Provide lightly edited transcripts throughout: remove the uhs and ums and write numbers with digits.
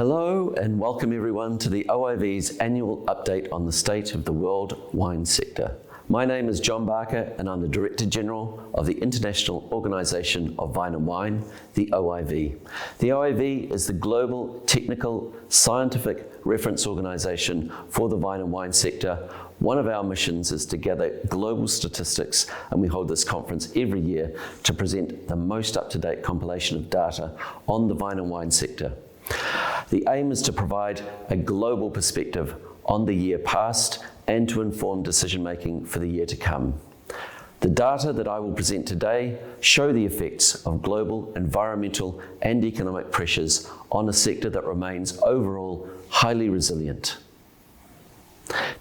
Hello and welcome everyone to the OIV's annual update on the state of the world wine sector. My name is John Barker and I'm the Director General of the International Organization of Vine and Wine, the OIV. The OIV is the global technical scientific reference organization for the vine and wine sector. One of our missions is to gather global statistics, and we hold this conference every year to present the most up-to-date compilation of data on the vine and wine sector. The aim is to provide a global perspective on the year past and to inform decision-making for the year to come. The data that I will present today show the effects of global environmental and economic pressures on a sector that remains overall highly resilient.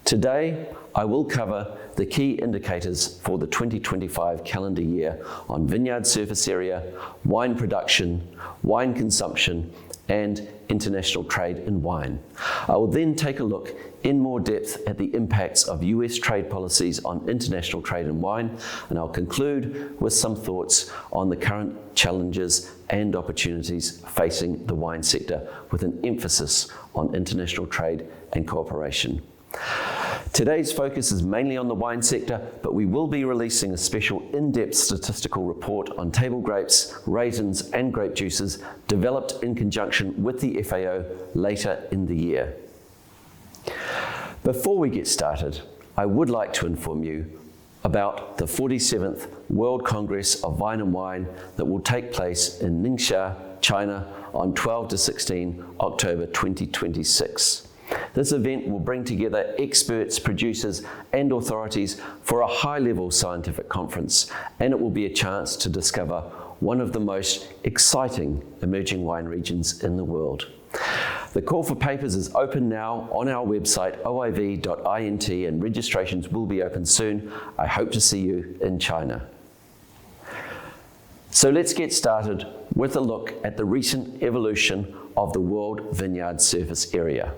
Today, I will cover the key indicators for the 2025 calendar year on vineyard surface area, wine production, wine consumption, and international trade in wine. I will then take a look in more depth at the impacts of US trade policies on international trade in wine, and I'll conclude with some thoughts on the current challenges and opportunities facing the wine sector, with an emphasis on international trade and cooperation. Today's focus is mainly on the wine sector, but we will be releasing a special in-depth statistical report on table grapes, raisins, and grape juices developed in conjunction with the FAO later in the year. Before we get started, I would like to inform you about the 47th World Congress of Vine and Wine that will take place in Ningxia, China on 12 to 16 October 2026. This event will bring together experts, producers, and authorities for a high-level scientific conference, and it will be a chance to discover one of the most exciting emerging wine regions in the world. The call for papers is open now on our website, oiv.int, and registrations will be open soon. I hope to see you in China. So let's get started with a look at the recent evolution of the world vineyard surface area.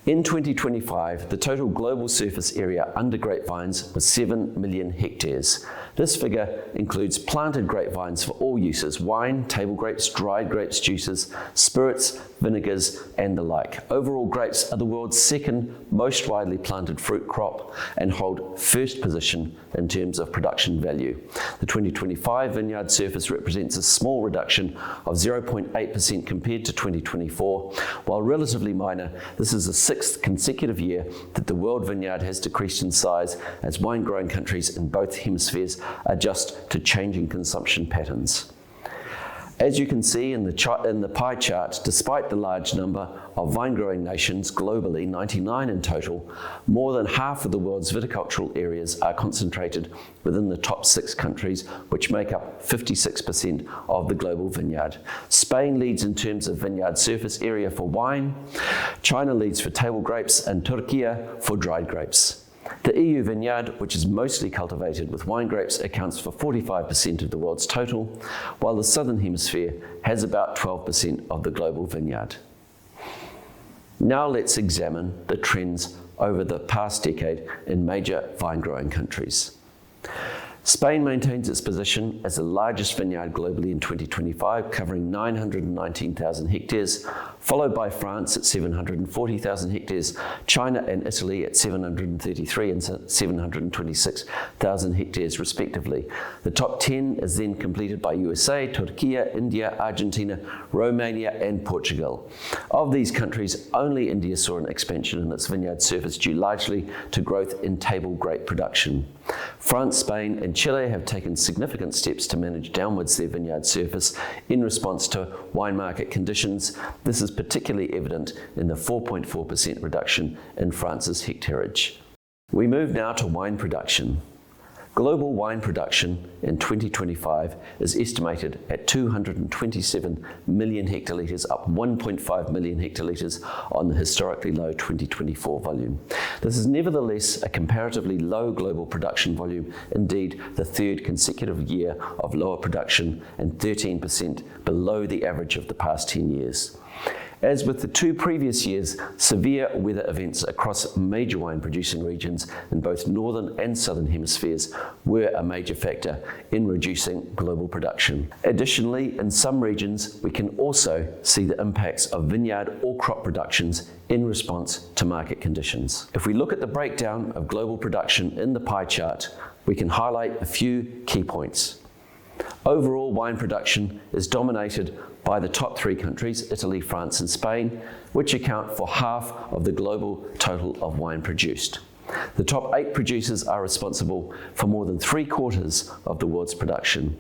In 2025, the total global surface area under grapevines was 7 million hectares. This figure includes planted grapevines for all uses: wine, table grapes, dried grapes, juices, spirits, vinegars, and the like. Overall, grapes are the world's second most widely planted fruit crop and hold first position in terms of production value. The 2025 vineyard surface represents a small reduction of 0.8% compared to 2024. While relatively minor, this is the sixth consecutive year that the world vineyard has decreased in size as wine-growing countries in both hemispheres adjust to changing consumption patterns. As you can see in the pie chart, despite the large number of vine-growing nations globally, 99 in total, more than half of the world's viticultural areas are concentrated within the top 6 countries, which make up 56% of the global vineyard. Spain leads in terms of vineyard surface area for wine, China leads for table grapes, and Turkey for dried grapes. The EU vineyard, which is mostly cultivated with wine grapes, accounts for 45% of the world's total, while the Southern Hemisphere has about 12% of the global vineyard. Now let's examine the trends over the past decade in major vine-growing countries. Spain maintains its position as the largest vineyard globally in 2025, covering 919,000 hectares, followed by France at 740,000 hectares, China and Italy at 733 and 726,000 hectares respectively. The top 10 is then completed by USA, Turkey, India, Argentina, Romania, and Portugal. Of these countries, only India saw an expansion in its vineyard surface due largely to growth in table grape production. France, Spain, and Chile have taken significant steps to manage downwards their vineyard surface in response to wine market conditions. This is particularly evident in the 4.4% reduction in France's hectareage. We move now to wine production. Global wine production in 2025 is estimated at 227 million hectolitres, up 1.5 million hectolitres on the historically low 2024 volume. This is nevertheless a comparatively low global production volume, indeed the third consecutive year of lower production and 13% below the average of the past 10 years. As with the 2 previous years, severe weather events across major wine producing regions in both northern and southern hemispheres were a major factor in reducing global production. Additionally, in some regions, we can also see the impacts of vineyard or crop productions in response to market conditions. If we look at the breakdown of global production in the pie chart, we can highlight a few key points. Overall, wine production is dominated by the top 3 countries, Italy, France, and Spain, which account for half of the global total of wine produced. The top 8 producers are responsible for more than 3/4 of the world's production.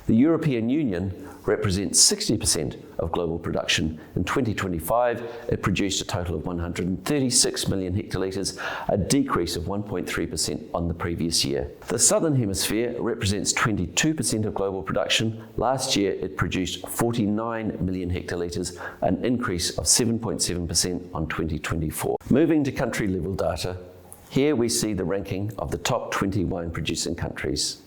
The European Union represents 60% of global production. In 2025, it produced a total of 136 million hectolitres, a decrease of 1.3% on the previous year. The Southern Hemisphere represents 22% of global production. Last year, it produced 49 million hectolitres, an increase of 7.7% on 2024. Moving to country level data, here we see the ranking of the top 20 wine producing countries.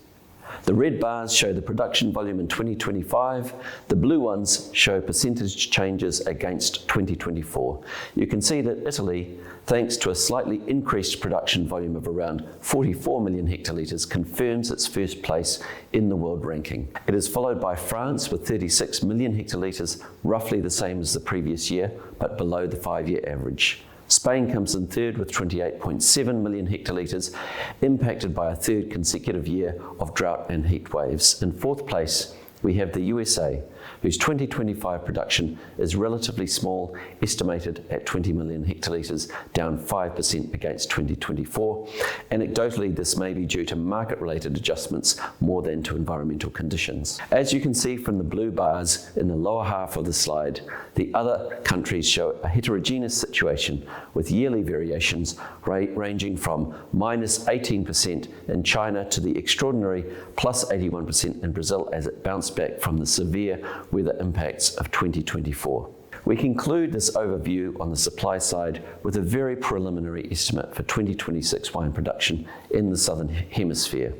The red bars show the production volume in 2025. The blue ones show percentage changes against 2024. You can see that Italy, thanks to a slightly increased production volume of around 44 million hectolitres, confirms its first place in the world ranking. It is followed by France with 36 million hectolitres, roughly the same as the previous year, but below the 5-year average. Spain comes in third with 28.7 million hectolitres, impacted by a third consecutive year of drought and heat waves. In fourth place, we have the USA, whose 2025 production is relatively small, estimated at 20 million hectolitres, down 5% against 2024. Anecdotally, this may be due to market-related adjustments more than to environmental conditions. As you can see from the blue bars in the lower half of the slide, the other countries show a heterogeneous situation with yearly variations ranging from -18% in China to the extraordinary +81% in Brazil as it bounced back from the severe weather impacts of 2024. We conclude this overview on the supply side with a very preliminary estimate for 2026 wine production in the Southern Hemisphere.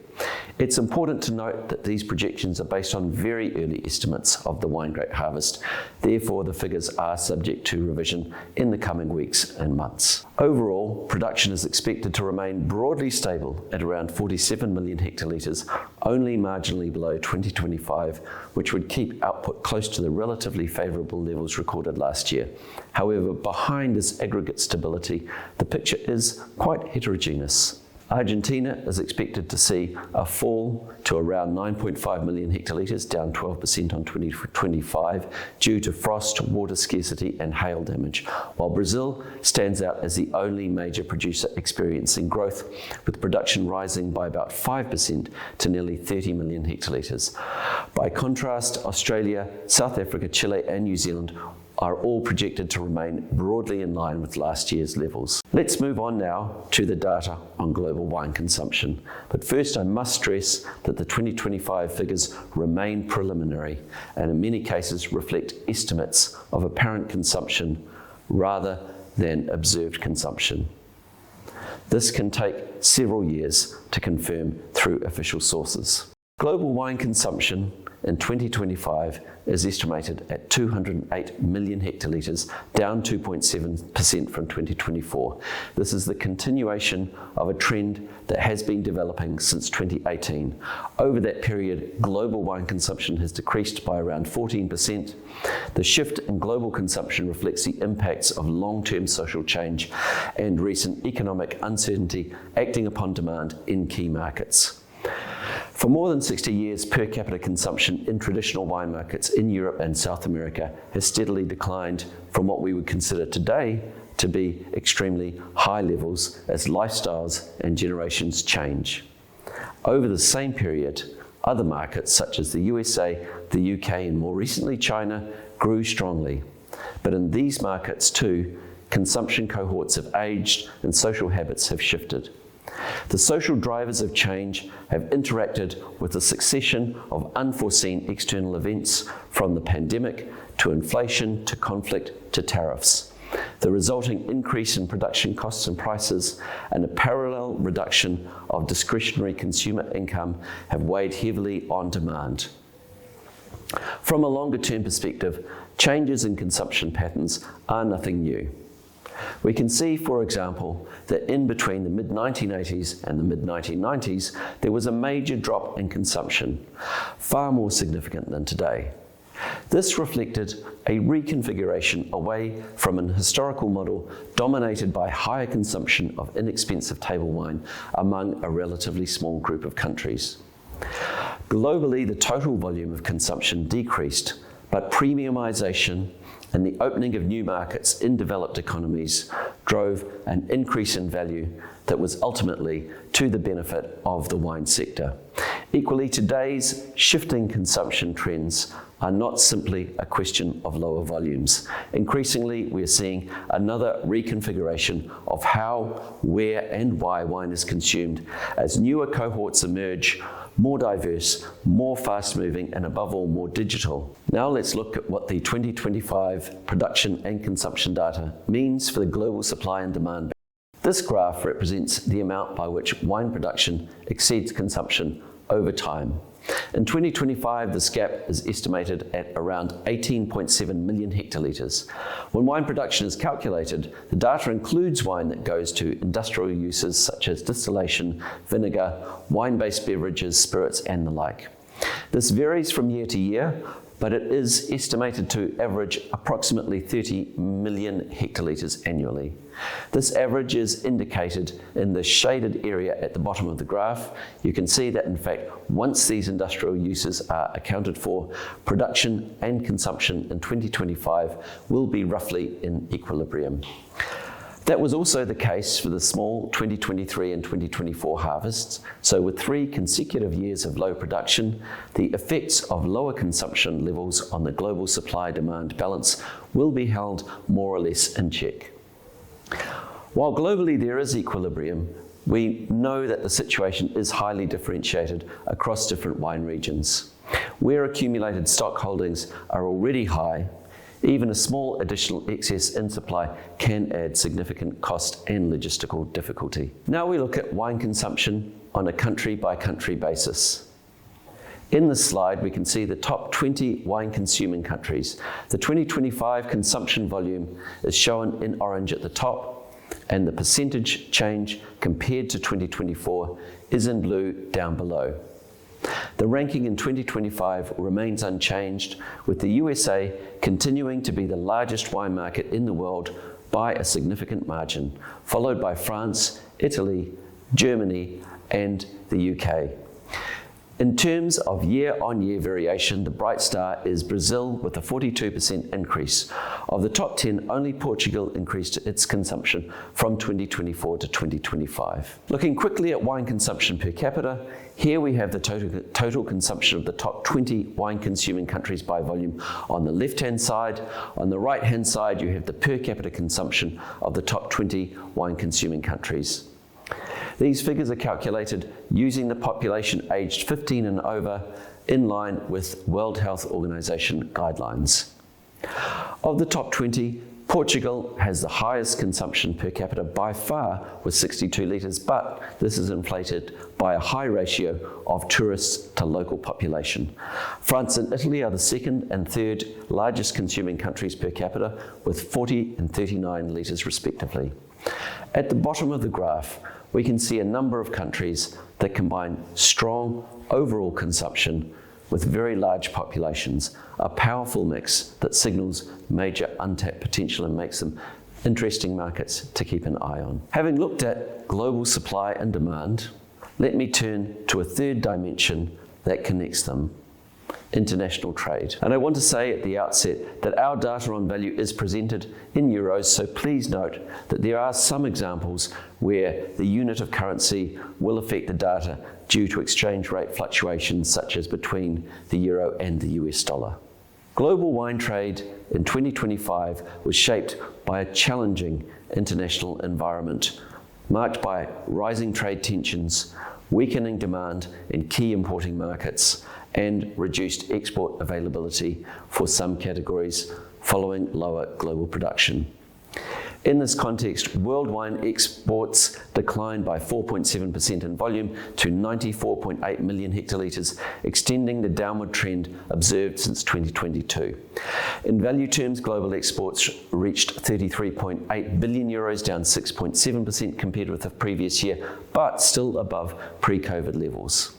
It's important to note that these projections are based on very early estimates of the wine grape harvest. Therefore, the figures are subject to revision in the coming weeks and months. Overall, production is expected to remain broadly stable at around 47 million hectolitres, only marginally below 2025, which would keep output close to the relatively favourable levels recorded last year. However, behind this aggregate stability, the picture is quite heterogeneous. Argentina is expected to see a fall to around 9.5 million hectolitres, down 12% on 2025 due to frost, water scarcity and hail damage, while Brazil stands out as the only major producer experiencing growth, with production rising by about 5% to nearly 30 million hectolitres. By contrast, Australia, South Africa, Chile and New Zealand are all projected to remain broadly in line with last year's levels. Let's move on now to the data on global wine consumption. But first, I must stress that the 2025 figures remain preliminary and in many cases reflect estimates of apparent consumption rather than observed consumption. This can take several years to confirm through official sources. Global wine consumption in 2025 is estimated at 208 million hectolitres, down 2.7% from 2024. This is the continuation of a trend that has been developing since 2018. Over that period, global wine consumption has decreased by around 14%. The shift in global consumption reflects the impacts of long-term social change and recent economic uncertainty acting upon demand in key markets. For more than 60 years, per capita consumption in traditional wine markets in Europe and South America has steadily declined from what we would consider today to be extremely high levels as lifestyles and generations change. Over the same period, other markets such as the USA, the UK and more recently China grew strongly. But in these markets too, consumption cohorts have aged and social habits have shifted. The social drivers of change have interacted with a succession of unforeseen external events, from the pandemic to inflation to conflict to tariffs. The resulting increase in production costs and prices and a parallel reduction of discretionary consumer income have weighed heavily on demand. From a longer-term perspective, changes in consumption patterns are nothing new. We can see, for example, that in between the mid-1980s and the mid-1990s, there was a major drop in consumption, far more significant than today. This reflected a reconfiguration away from an historical model dominated by higher consumption of inexpensive table wine among a relatively small group of countries. Globally, the total volume of consumption decreased, but premiumization and the opening of new markets in developed economies drove an increase in value that was ultimately to the benefit of the wine sector. Equally, today's shifting consumption trends are not simply a question of lower volumes. Increasingly, we're seeing another reconfiguration of how, where, and why wine is consumed as newer cohorts emerge, more diverse, more fast-moving, and above all, more digital. Now let's look at what the 2025 production and consumption data means for the global supply and demand. This graph represents the amount by which wine production exceeds consumption over time. In 2025, this gap is estimated at around 18.7 million hectolitres. When wine production is calculated, the data includes wine that goes to industrial uses such as distillation, vinegar, wine-based beverages, spirits, and the like. This varies from year to year, but it is estimated to average approximately 30 million hectolitres annually. This average is indicated in the shaded area at the bottom of the graph. You can see that, in fact, once these industrial uses are accounted for, production and consumption in 2025 will be roughly in equilibrium. That was also the case for the small 2023 and 2024 harvests. So with 3 consecutive years of low production, the effects of lower consumption levels on the global supply-demand balance will be held more or less in check. While globally there is equilibrium, we know that the situation is highly differentiated across different wine regions. Where accumulated stock holdings are already high, even a small additional excess in supply can add significant cost and logistical difficulty. Now we look at wine consumption on a country-by-country basis. In this slide, we can see the top 20 wine-consuming countries. The 2025 consumption volume is shown in orange at the top, and the percentage change compared to 2024 is in blue down below. The ranking in 2025 remains unchanged, with the USA continuing to be the largest wine market in the world by a significant margin, followed by France, Italy, Germany, and the UK. In terms of year-on-year variation, the bright star is Brazil with a 42% increase. Of the top 10, only Portugal increased its consumption from 2024 to 2025. Looking quickly at wine consumption per capita, here we have the total consumption of the top 20 wine-consuming countries by volume on the left-hand side. On the right-hand side, you have the per capita consumption of the top 20 wine-consuming countries. These figures are calculated using the population aged 15 and over, in line with World Health Organization guidelines. Of the top 20, Portugal has the highest consumption per capita by far with 62 litres, but this is inflated by a high ratio of tourists to local population. France and Italy are the second and third largest consuming countries per capita with 40 and 39 litres respectively. At the bottom of the graph, we can see a number of countries that combine strong overall consumption with very large populations, a powerful mix that signals major untapped potential and makes them interesting markets to keep an eye on. Having looked at global supply and demand, let me turn to a third dimension that connects them: international trade. And I want to say at the outset that our data on value is presented in euros, so please note that there are some examples where the unit of currency will affect the data due to exchange rate fluctuations such as between the euro and the US dollar. Global wine trade in 2025 was shaped by a challenging international environment marked by rising trade tensions, weakening demand in key importing markets, and reduced export availability for some categories following lower global production. In this context, world wine exports declined by 4.7% in volume to 94.8 million hectolitres, extending the downward trend observed since 2022. In value terms, global exports reached 33.8 billion euros, down 6.7% compared with the previous year, but still above pre-COVID levels.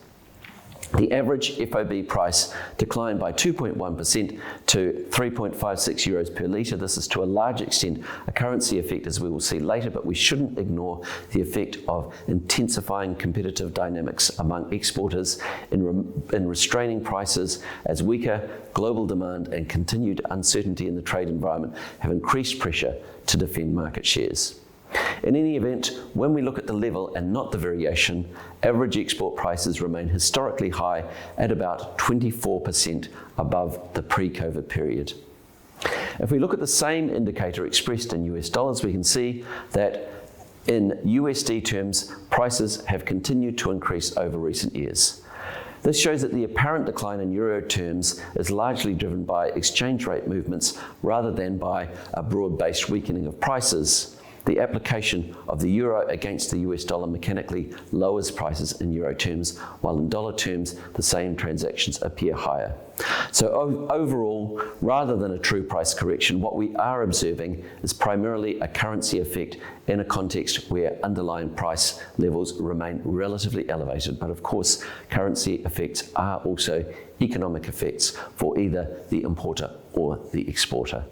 The average FOB price declined by 2.1% to 3.56 euros per litre. This is to a large extent a currency effect, as we will see later, but we shouldn't ignore the effect of intensifying competitive dynamics among exporters in restraining prices as weaker global demand and continued uncertainty in the trade environment have increased pressure to defend market shares. In any event, when we look at the level and not the variation, average export prices remain historically high at about 24% above the pre-COVID period. If we look at the same indicator expressed in US dollars, we can see that in USD terms, prices have continued to increase over recent years. This shows that the apparent decline in euro terms is largely driven by exchange rate movements rather than by a broad-based weakening of prices. The application of the euro against the US dollar mechanically lowers prices in euro terms, while in dollar terms, the same transactions appear higher. So overall, rather than a true price correction, what we are observing is primarily a currency effect in a context where underlying price levels remain relatively elevated. But of course, currency effects are also economic effects for either the importer or the exporter.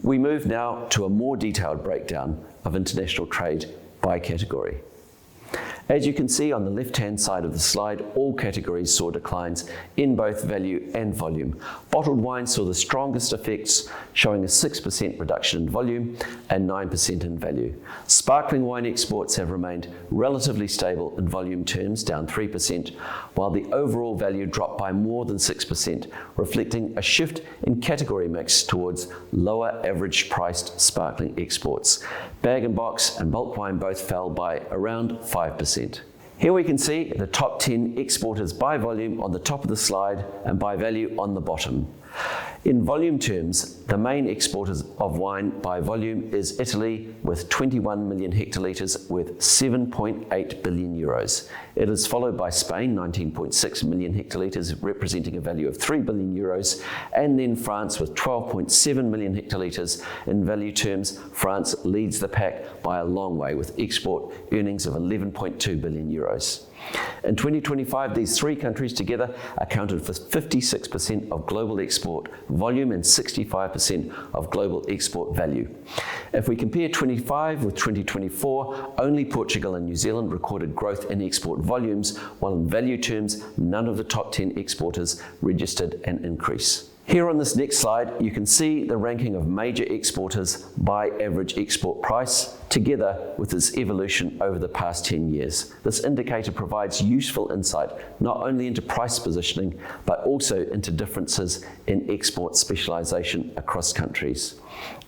We move now to a more detailed breakdown of international trade by category. As you can see on the left-hand side of the slide, all categories saw declines in both value and volume. Bottled wine saw the strongest effects, showing a 6% reduction in volume and 9% in value. Sparkling wine exports have remained relatively stable in volume terms, down 3%, while the overall value dropped by more than 6%, reflecting a shift in category mix towards lower average priced sparkling exports. Bag-in-box and bulk wine both fell by around 5%. Here we can see the top 10 exporters by volume on the top of the slide and by value on the bottom. In volume terms, the main exporters of wine by volume is Italy with 21 million hectolitres with 7.8 billion euros. It is followed by Spain, 19.6 million hectolitres representing a value of 3 billion euros, and then France with 12.7 million hectolitres. In value terms, France leads the pack by a long way with export earnings of 11.2 billion euros. In 2025, these three countries together accounted for 56% of global export volume and 65% of global export value. If we compare 25 with 2024, only Portugal and New Zealand recorded growth in export volumes, while in value terms, none of the top 10 exporters registered an increase. Here on this next slide, you can see the ranking of major exporters by average export price, together with its evolution over the past 10 years. This indicator provides useful insight not only into price positioning, but also into differences in export specialisation across countries.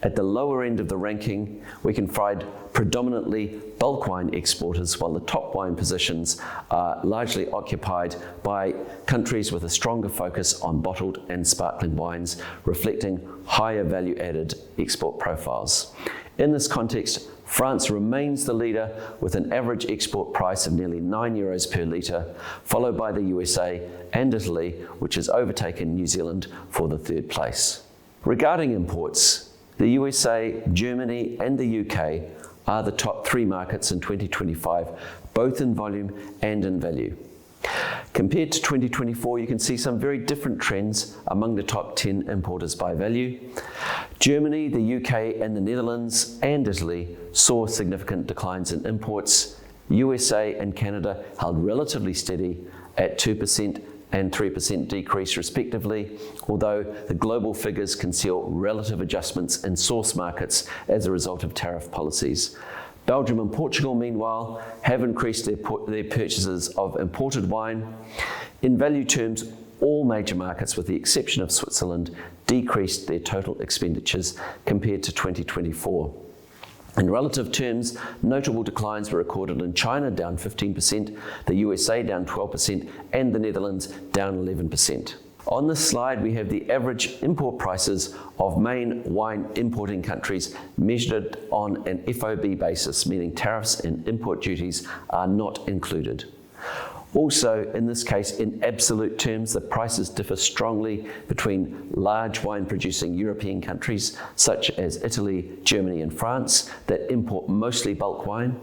At the lower end of the ranking, we can find predominantly bulk wine exporters, while the top wine positions are largely occupied by countries with a stronger focus on bottled and sparkling wines, reflecting higher value-added export profiles. In this context, France remains the leader with an average export price of nearly 9 euros per litre, followed by the USA and Italy, which has overtaken New Zealand for the third place. Regarding imports, the USA, Germany and the UK are the top three markets in 2025, both in volume and in value. Compared to 2024, you can see some very different trends among the top 10 importers by value. Germany, the UK and the Netherlands and Italy saw significant declines in imports. USA and Canada held relatively steady at 2% and 3% decrease respectively, although the global figures conceal relative adjustments in source markets as a result of tariff policies. Belgium and Portugal, meanwhile, have increased their purchases of imported wine. In value terms, all major markets, with the exception of Switzerland, decreased their total expenditures compared to 2024. In relative terms, notable declines were recorded in China, down 15%, the USA down 12%, and the Netherlands down 11%. On this slide, we have the average import prices of main wine importing countries measured on an FOB basis, meaning tariffs and import duties are not included. Also, in this case, in absolute terms, the prices differ strongly between large wine-producing European countries, such as Italy, Germany, and France, that import mostly bulk wine,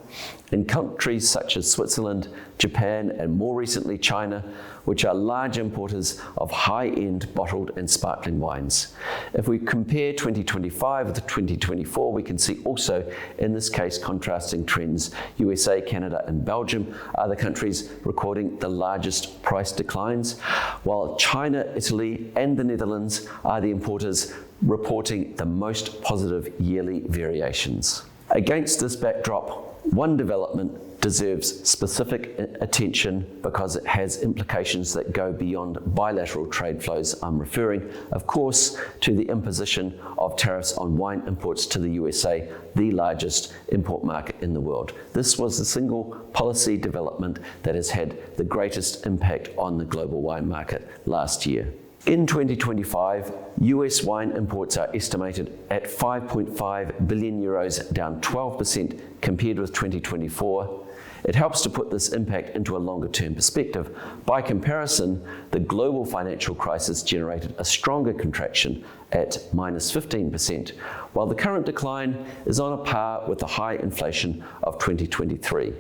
and countries such as Switzerland, Japan, and more recently China, which are large importers of high-end bottled and sparkling wines. If we compare 2025 with 2024, we can see also, in this case, contrasting trends. USA, Canada, and Belgium are the countries recording the largest price declines, while China, Italy, and the Netherlands are the importers reporting the most positive yearly variations. Against this backdrop, one development deserves specific attention because it has implications that go beyond bilateral trade flows. I'm referring, of course, to the imposition of tariffs on wine imports to the USA, the largest import market in the world. This was the single policy development that has had the greatest impact on the global wine market last year. In 2025, US wine imports are estimated at 5.5 billion euros, down 12% compared with 2024. It helps to put this impact into a longer-term perspective. By comparison, the global financial crisis generated a stronger contraction at minus 15%, while the current decline is on a par with the high inflation of 2023.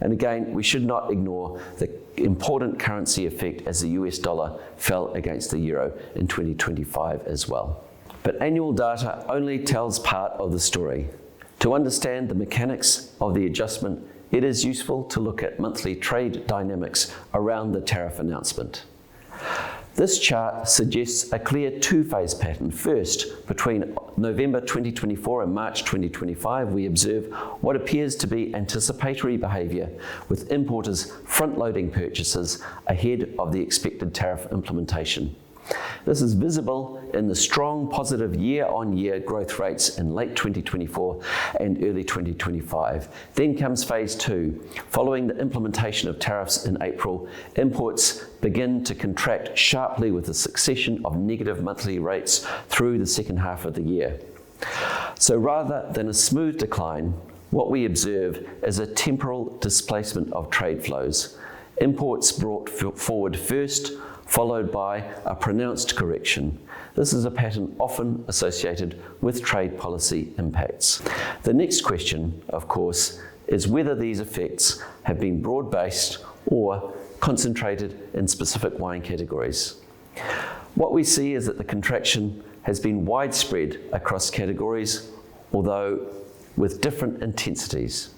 And again, we should not ignore the important currency effect as the US dollar fell against the euro in 2025 as well. But annual data only tells part of the story. To understand the mechanics of the adjustment, it is useful to look at monthly trade dynamics around the tariff announcement. This chart suggests a clear two-phase pattern. First, between November 2024 and March 2025, we observe what appears to be anticipatory behaviour, with importers front-loading purchases ahead of the expected tariff implementation. This is visible in the strong positive year-on-year growth rates in late 2024 and early 2025. Then comes phase two. Following the implementation of tariffs in April, imports begin to contract sharply with a succession of negative monthly rates through the second half of the year. So rather than a smooth decline, what we observe is a temporal displacement of trade flows. Imports brought forward first, followed by a pronounced correction. This is a pattern often associated with trade policy impacts. The next question, of course, is whether these effects have been broad-based or concentrated in specific wine categories. What we see is that the contraction has been widespread across categories, although with different intensities.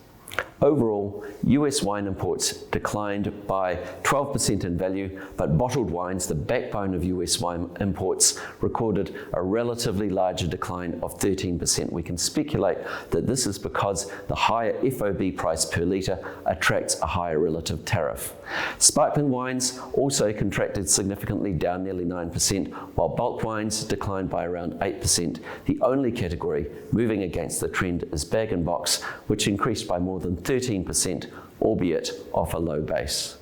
Overall, US wine imports declined by 12% in value, but bottled wines, the backbone of US wine imports, recorded a relatively larger decline of 13%. We can speculate that this is because the higher FOB price per litre attracts a higher relative tariff. Sparkling wines also contracted significantly, down nearly 9%, while bulk wines declined by around 8%. The only category moving against the trend is bag-in-box, which increased by more than 13%, albeit off a low base.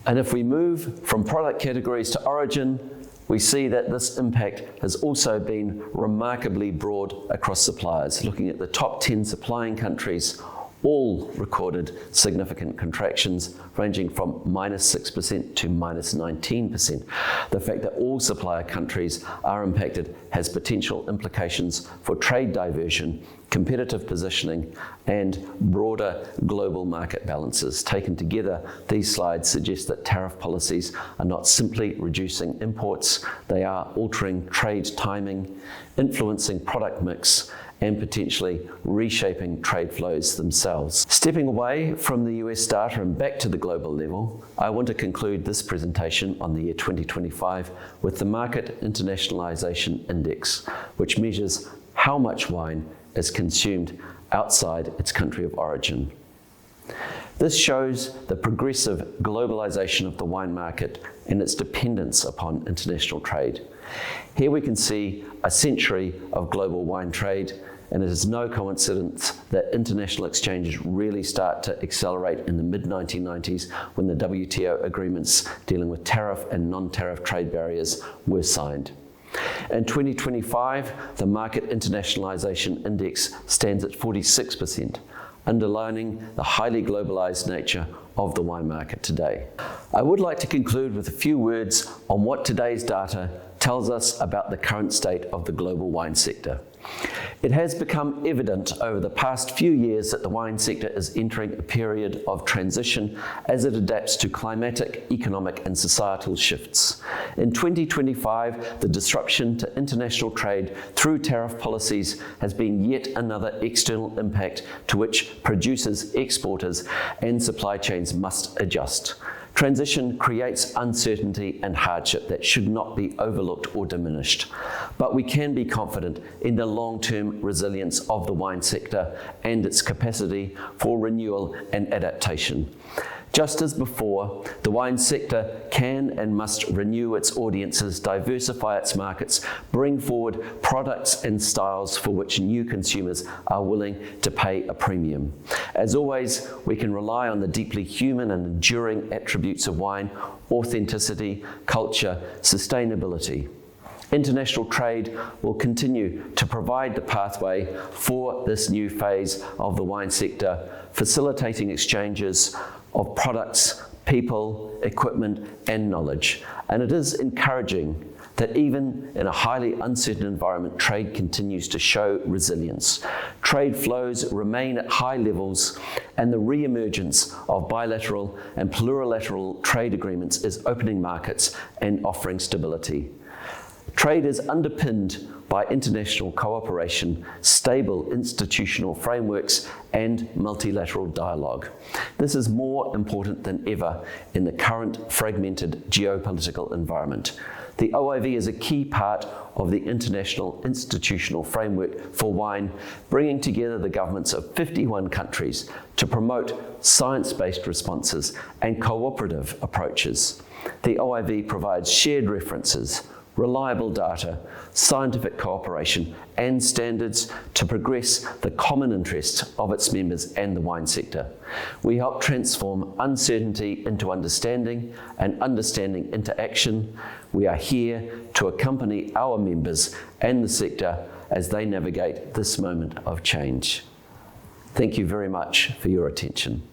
And if we move from product categories to origin, we see that this impact has also been remarkably broad across suppliers. Looking at the top 10 supplying countries, all recorded significant contractions ranging from minus 6% to minus 19%. The fact that all supplier countries are impacted has potential implications for trade diversion, competitive positioning, and broader global market balances. Taken together, these slides suggest that tariff policies are not simply reducing imports, they are altering trade timing, influencing product mix, and potentially reshaping trade flows themselves. Stepping away from the US data and back to the global level, I want to conclude this presentation on the year 2025 with the Market Internationalization Index, which measures how much wine is consumed outside its country of origin. This shows the progressive globalization of the wine market and its dependence upon international trade. Here we can see a century of global wine trade and it is no coincidence that international exchanges really start to accelerate in the mid-1990s when the WTO agreements dealing with tariff and non-tariff trade barriers were signed. In 2025, the Market Internationalization Index stands at 46%, underlining the highly globalized nature of the wine market today. I would like to conclude with a few words on what today's data tells us about the current state of the global wine sector. It has become evident over the past few years that the wine sector is entering a period of transition as it adapts to climatic, economic, and societal shifts. In 2025, the disruption to international trade through tariff policies has been yet another external impact to which producers, exporters, and supply chains must adjust. Transition creates uncertainty and hardship that should not be overlooked or diminished. But we can be confident in the long-term resilience of the wine sector and its capacity for renewal and adaptation. Just as before, the wine sector can and must renew its audiences, diversify its markets, bring forward products and styles for which new consumers are willing to pay a premium. As always, we can rely on the deeply human and enduring attributes of wine: authenticity, culture, sustainability. International trade will continue to provide the pathway for this new phase of the wine sector, facilitating exchanges of products, people, equipment, and knowledge. And it is encouraging that even in a highly uncertain environment, trade continues to show resilience. Trade flows remain at high levels, and the re-emergence of bilateral and plurilateral trade agreements is opening markets and offering stability. Trade is underpinned by international cooperation, stable institutional frameworks, and multilateral dialogue. This is more important than ever in the current fragmented geopolitical environment. The OIV is a key part of the international institutional framework for wine, bringing together the governments of 51 countries to promote science-based responses and cooperative approaches. The OIV provides shared references, reliable data, scientific cooperation, and standards to progress the common interests of its members and the wine sector. We help transform uncertainty into understanding and understanding into action. We are here to accompany our members and the sector as they navigate this moment of change. Thank you very much for your attention.